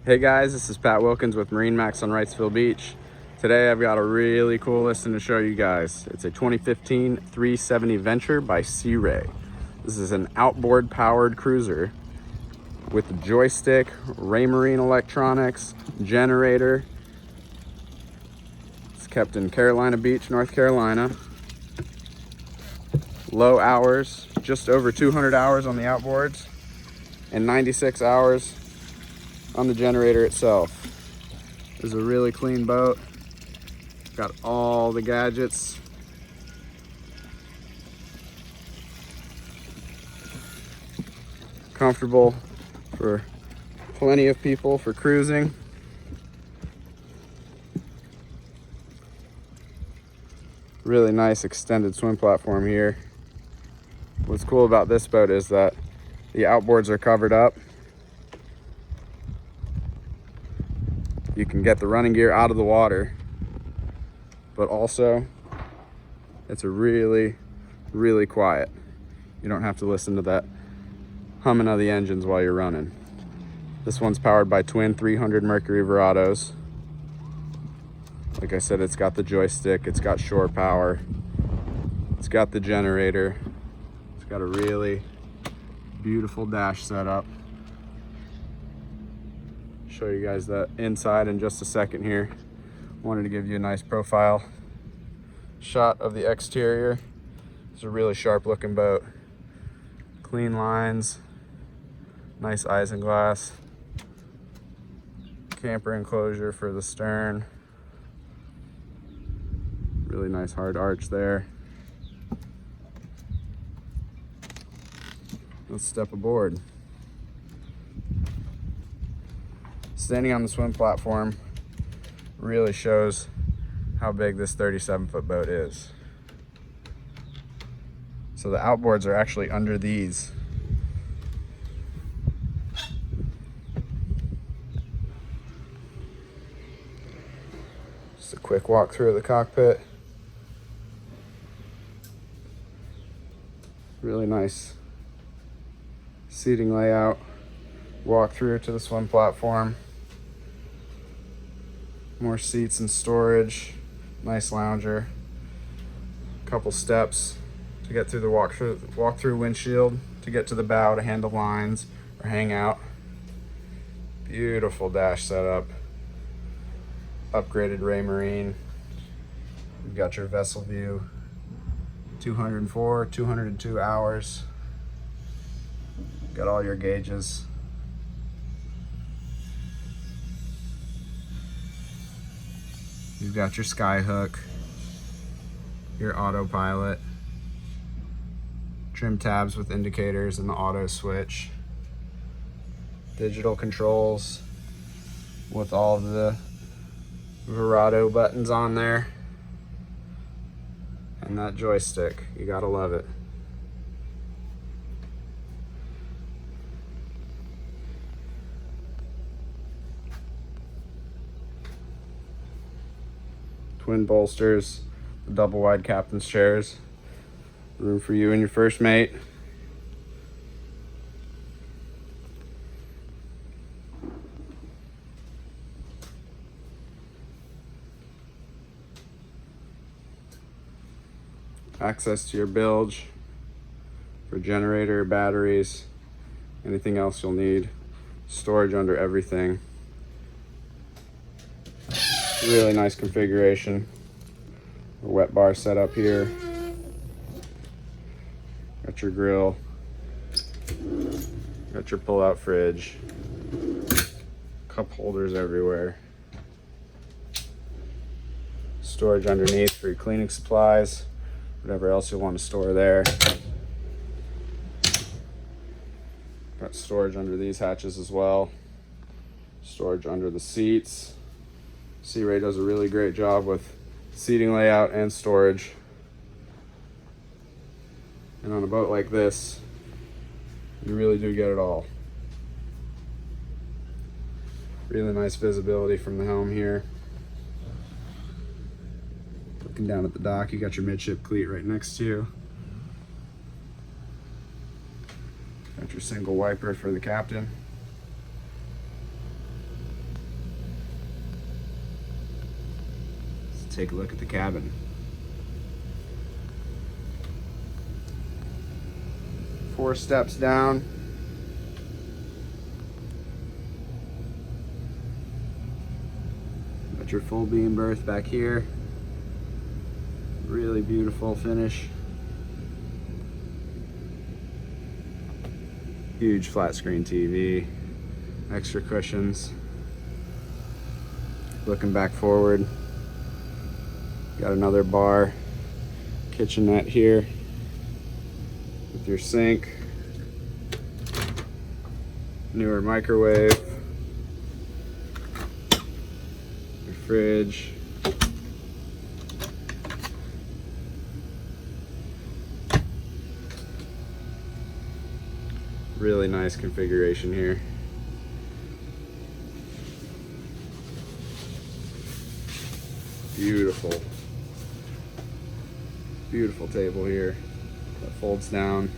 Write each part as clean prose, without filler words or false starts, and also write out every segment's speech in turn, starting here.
Hey guys, this is Pat Wilkins with MarineMax on Wrightsville Beach. Today I've got a really cool listing to show you guys. It's a 2015 370 Venture by Sea Ray. This is an outboard powered cruiser with a joystick, Raymarine electronics, generator. It's kept in Carolina Beach, North Carolina. Low hours, just over 200 hours on the outboards and 96 hours on the generator itself. This is a really clean boat. Got all the gadgets. Comfortable for plenty of people for cruising. Really nice extended swim platform here. What's cool about this boat is that the outboards are covered up. You can get the running gear out of the water, but also it's a really quiet. You don't have to listen to that humming of the engines while you're running. This one's powered by twin 300 Mercury Verados. Like I said, it's got the joystick, it's got shore power, it's got the generator, it's got a really beautiful dash setup. Show you guys that inside in just a second here. Wanted to give you a nice profile shot of the exterior. It's a really sharp looking boat. Clean lines, nice isinglass, camper enclosure for the stern. Really nice hard arch there. Let's step aboard. Standing on the swim platform really shows how big this 37-foot boat is. So the outboards are actually under these. Just a quick walk through the cockpit. Really nice seating layout. Walk through to the swim platform. More seats and storage. Nice lounger. Couple steps to get through the walk-through windshield to get to the bow to handle lines or hang out. Beautiful dash setup. Upgraded Raymarine. You've got your vessel view. 204, 202 hours. Got all your gauges. You've got your sky hook, your autopilot, trim tabs with indicators and the auto switch, digital controls with all of the Verado buttons on there, and that joystick. You gotta love it. Twin bolsters, the double wide captain's chairs, room for you and your first mate. Access to your bilge for generator, batteries, anything else you'll need. Storage under everything. Really nice configuration. A wet bar set up here. Got your grill. Got your pull-out fridge. Cup holders everywhere. Storage underneath for your cleaning supplies. Whatever else you want to store there. Got storage under these hatches as well. Storage under the seats. Sea Ray does a really great job with seating layout and storage. And on a boat like this, you really do get it all. Really nice visibility from the helm here. Looking down at the dock, you got your midship cleat right next to you. Got your single wiper for the captain. take a look at the cabin. Four steps down. Got your full beam berth back here. Really beautiful finish. Huge flat screen TV, extra cushions. Looking back forward, got another bar, kitchenette here with your sink, newer microwave, your fridge, really nice configuration here. Beautiful, beautiful table here that folds down.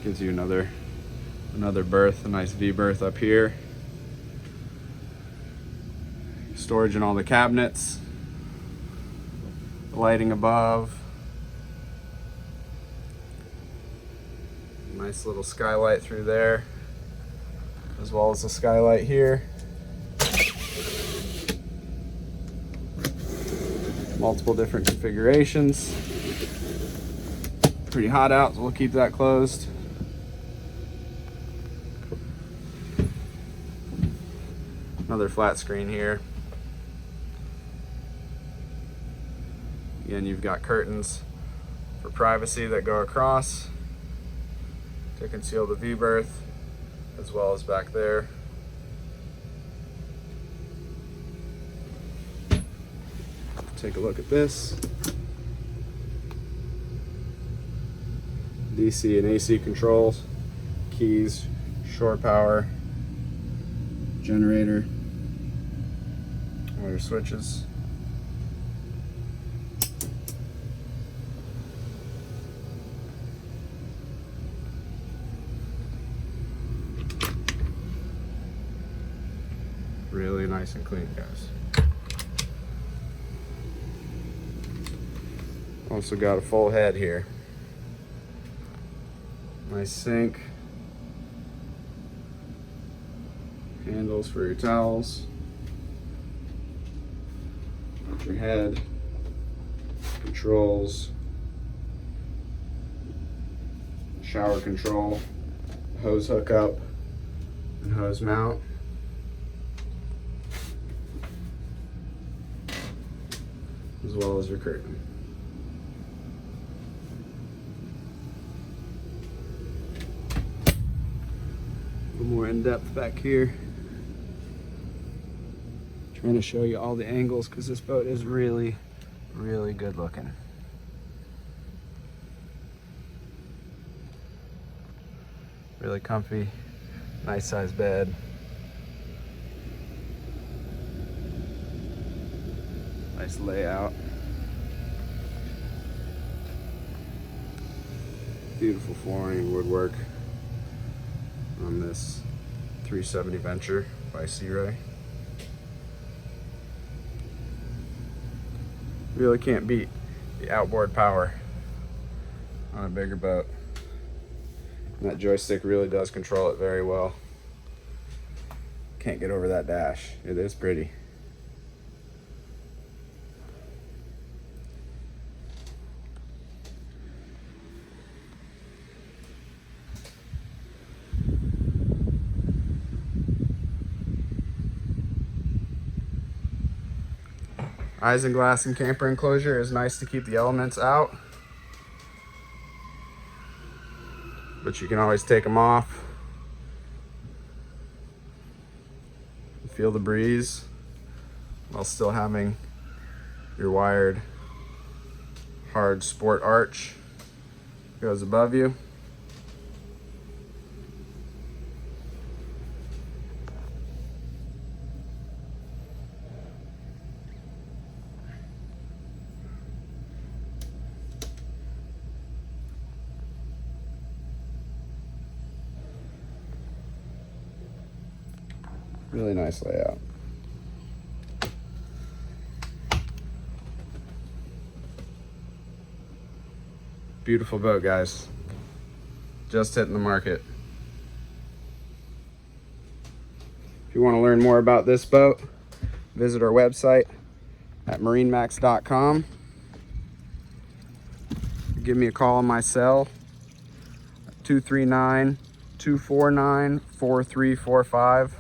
Gives you another berth, a nice V berth up here. Storage in all the cabinets. Lighting above. Nice little skylight through there, as well as a skylight here. Multiple different configurations. Pretty hot out, so we'll keep that closed. Another flat screen here. Again, you've got curtains for privacy that go across to conceal the V berth, as well as back there. Take a look at this. DC and AC controls, keys, shore power, generator, all your switches. Really nice and clean, guys. Also got a full head here. Nice sink. Handles for your towels. Got your head. Controls. Shower control. Hose hookup and hose mount. As well as your curtain. A little more in depth back here. Trying to show you all the angles because this boat is really, really good looking. Really comfy, nice size bed. Nice layout. Beautiful flooring, woodwork on this 370 Venture by Sea Ray. Really can't beat the outboard power on a bigger boat. And that joystick really does control it very well. Can't get over that dash. It is pretty. Isinglass and camper enclosure is nice to keep the elements out, but you can always take them off. Feel the breeze while still having your wired hard sport arch goes above you. Really nice layout. Beautiful boat, guys. Just hitting the market. If you want to learn more about this boat, visit our website at MarineMax.com. Give me a call on my cell, 239-249-4345.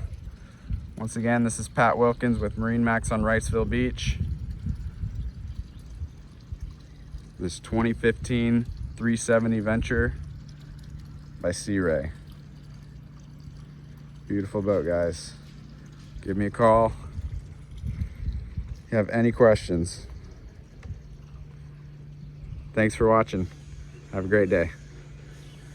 Once again, this is Pat Wilkins with MarineMax on Wrightsville Beach. This 2015 370 Venture by Sea Ray. Beautiful boat, guys. Give me a call if you have any questions. Thanks for watching. Have a great day.